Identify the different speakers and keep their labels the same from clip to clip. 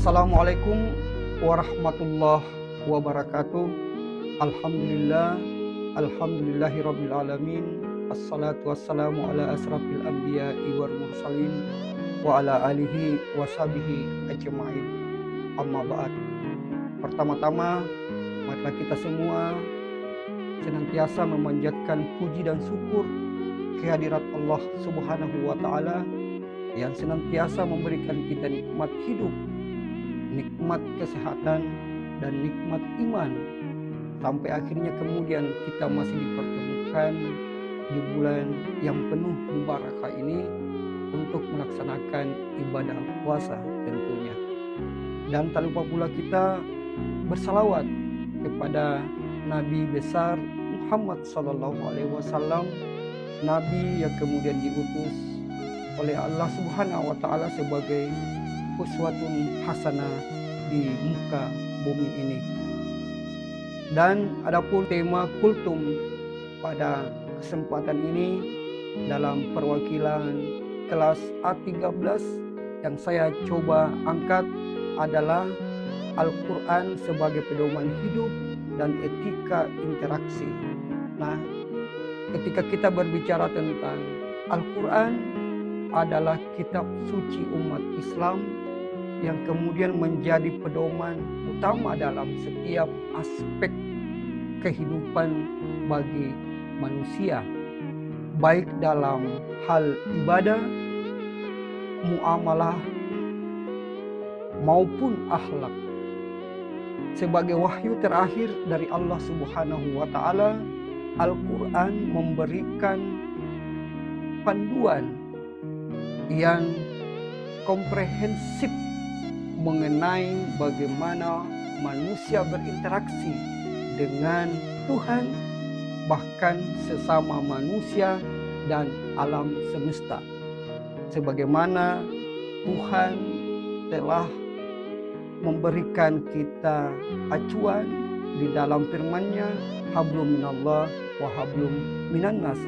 Speaker 1: Assalamualaikum warahmatullahi wabarakatuh. Alhamdulillah, alhamdulillahirabbil alamin. Assalatu wassalamu ala asrafil anbiya'i wal mursalin wa ala alihi wa sahbihi ajma'in. Amma ba'd. Pertama-tama, marilah kita semua senantiasa memanjatkan puji dan syukur kehadirat Allah Subhanahu wa taala yang senantiasa memberikan kita nikmat hidup, nikmat kesehatan, dan nikmat iman, sampai akhirnya kemudian kita masih dipertemukan di bulan yang penuh barakah ini untuk melaksanakan ibadah puasa tentunya. Dan tak lupa pula kita bersalawat kepada Nabi besar Muhammad SAW, Nabi yang kemudian diutus oleh Allah Subhanahu wa taala sebagai uswatun hasanah di muka bumi ini. Dan adapun tema kultum pada kesempatan ini dalam perwakilan kelas A13 yang saya coba angkat adalah Al-Quran sebagai pedoman hidup dan etika interaksi. Nah, ketika kita berbicara tentang Al-Quran adalah kitab suci umat Islam yang kemudian menjadi pedoman utama dalam setiap aspek kehidupan bagi manusia, baik dalam hal ibadah, muamalah, maupun akhlak. Sebagai wahyu terakhir dari Allah Subhanahu wa taala, Al-Quran memberikan panduan yang komprehensif mengenai bagaimana manusia berinteraksi dengan Tuhan, bahkan sesama manusia dan alam semesta. Sebagaimana Tuhan telah memberikan kita acuan di dalam firman-Nya, hablum minallah wa hablum minannas.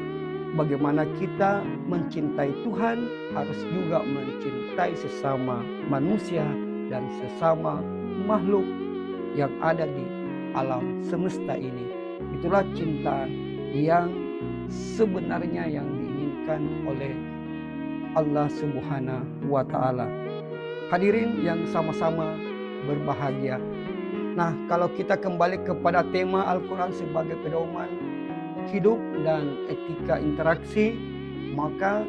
Speaker 1: Bagaimana kita mencintai Tuhan harus juga mencintai sesama manusia dan sesama makhluk yang ada di alam semesta ini. Itulah cinta yang sebenarnya yang diinginkan oleh Allah Subhanahu wa taala. Hadirin yang sama-sama berbahagia. Nah, kalau kita kembali kepada tema Al-Quran sebagai pedoman hidup dan etika interaksi, maka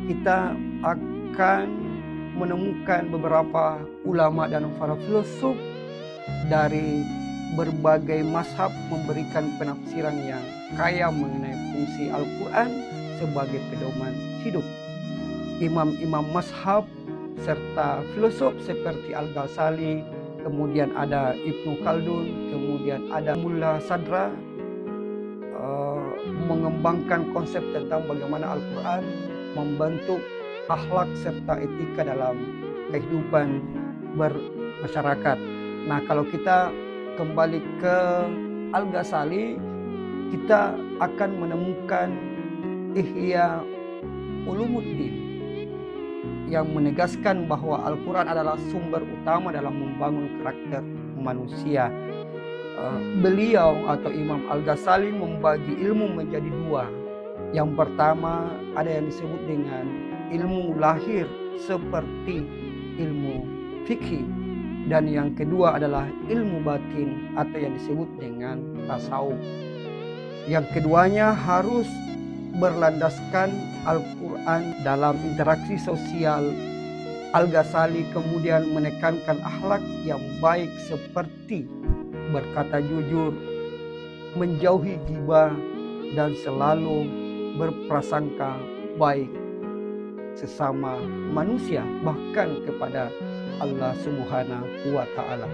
Speaker 1: kita akan menemukan beberapa ulama dan para filsuf dari berbagai mazhab memberikan penafsiran yang kaya mengenai fungsi Al-Quran sebagai pedoman hidup. Imam-imam mazhab serta filsuf seperti Al-Ghazali, kemudian ada Ibnu Khaldun, kemudian ada Mullah Sadra, mengembangkan konsep tentang bagaimana Al-Quran membentuk akhlak serta etika dalam kehidupan bermasyarakat. Nah, kalau kita kembali ke Al-Ghazali, kita akan menemukan Ihya Ulumuddin yang menegaskan bahwa Al-Quran adalah sumber utama dalam membangun karakter manusia. Beliau atau Imam Al-Ghazali membagi ilmu menjadi dua. Yang pertama ada yang disebut dengan ilmu lahir seperti ilmu fikih, dan yang kedua adalah ilmu batin atau yang disebut dengan tasawuf. Yang keduanya harus berlandaskan Al-Quran dalam interaksi sosial. Al-Ghazali kemudian menekankan akhlak yang baik seperti berkata jujur, menjauhi ghibah, dan selalu berprasangka baik sesama manusia, bahkan kepada Allah Subhanahu wa taala.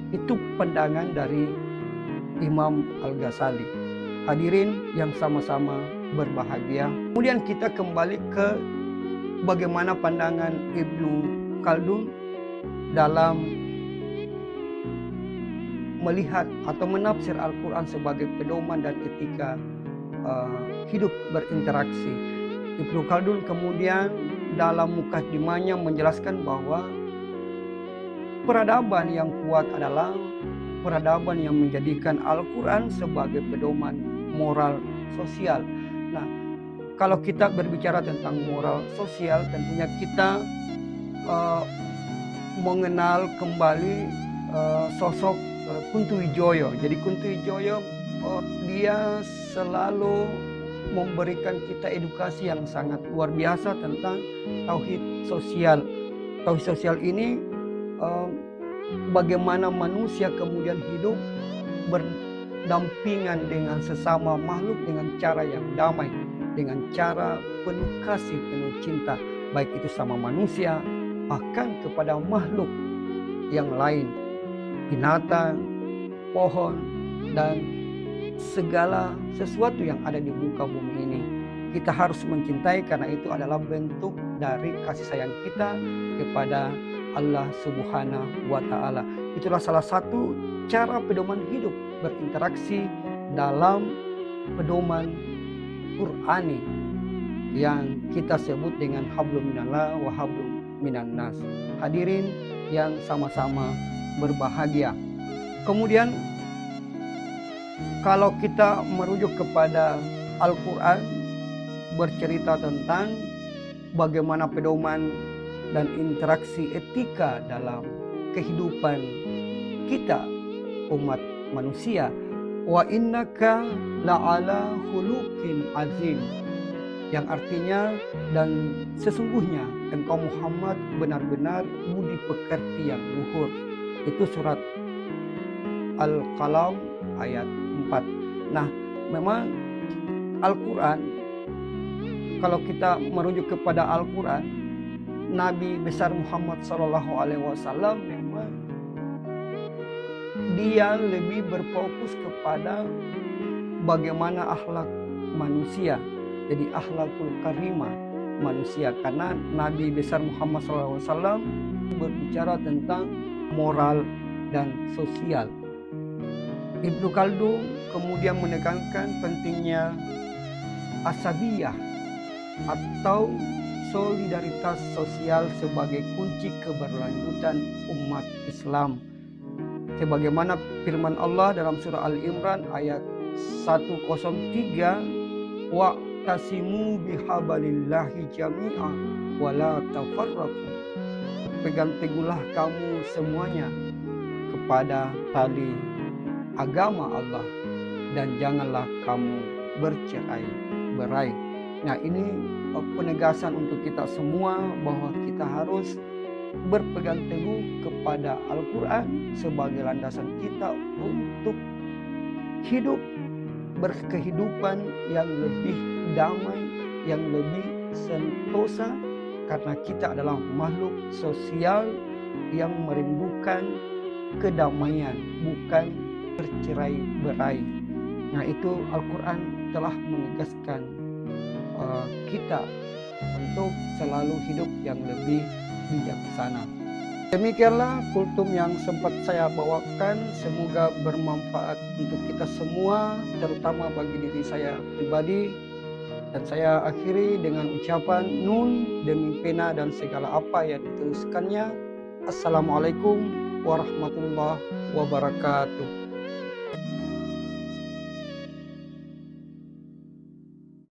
Speaker 1: Itu pandangan dari Imam Al-Ghazali. Hadirin yang sama-sama berbahagia. Kemudian kita kembali ke bagaimana pandangan Ibnu Khaldun dalam melihat atau menafsir Al-Quran sebagai pedoman dan etika hidup berinteraksi. Ibnu Khaldun kemudian dalam mukaddimahnya menjelaskan bahwa peradaban yang kuat adalah peradaban yang menjadikan Al-Quran sebagai pedoman moral sosial. Nah, kalau kita berbicara tentang moral sosial, tentunya kita mengenal kembali sosok Kunto Wijoyo. Jadi Kunto Wijoyo dia selalu memberikan kita edukasi yang sangat luar biasa tentang tauhid sosial. Tauhid sosial ini bagaimana manusia kemudian hidup berdampingan dengan sesama makhluk dengan cara yang damai, dengan cara penuh kasih, penuh cinta, baik itu sama manusia, bahkan kepada makhluk yang lain, binatang, pohon, dan segala sesuatu yang ada di muka bumi ini. Kita harus mencintai karena itu adalah bentuk dari kasih sayang kita kepada Allah Subhanahu wa Ta'ala. Itulah salah satu cara pedoman hidup berinteraksi dalam pedoman Qur'ani yang kita sebut dengan hablum minallah wa hablum minannas. Hadirin yang sama-sama berbahagia. Kemudian kalau kita merujuk kepada Al-Quran bercerita tentang bagaimana pedoman dan interaksi etika dalam kehidupan kita umat manusia. Wa innaka la'ala khuluqin azim, yang artinya dan sesungguhnya engkau Muhammad benar-benar budi pekerti yang luhur. Itu surat Al-Qalam ayat 4. Nah, memang Al-Quran, kalau kita merujuk kepada Al-Quran, Nabi besar Muhammad SAW memang dia lebih berfokus kepada bagaimana akhlak manusia. Jadi akhlakul karimah manusia, karena Nabi besar Muhammad SAW berbicara tentang moral dan sosial. Ibnu Khaldun kemudian menekankan pentingnya asabiyah atau solidaritas sosial sebagai kunci keberlanjutan umat Islam. Sebagaimana firman Allah dalam surah Al-Imran ayat 103, wa tasimu bihabalillahi jami'a wa la tafarraqu. Pegang teguhlah kamu semuanya kepada tali agama Allah dan janganlah kamu bercerai-berai. Nah, ini penegasan untuk kita semua bahwa kita harus berpegang teguh kepada Al-Quran sebagai landasan kita untuk hidup berkehidupan yang lebih damai, yang lebih sentosa, karena kita adalah makhluk sosial yang merindukan kedamaian, bukan bercerai-berai. Nah, itu Al-Quran telah menegaskan kita untuk selalu hidup yang lebih bijaksana. Demikianlah kultum yang sempat saya bawakan, semoga bermanfaat untuk kita semua, terutama bagi diri saya pribadi. Dan saya akhiri dengan ucapan nun demi pena dan segala apa yang dituliskannya. Assalamualaikum warahmatullahi wabarakatuh.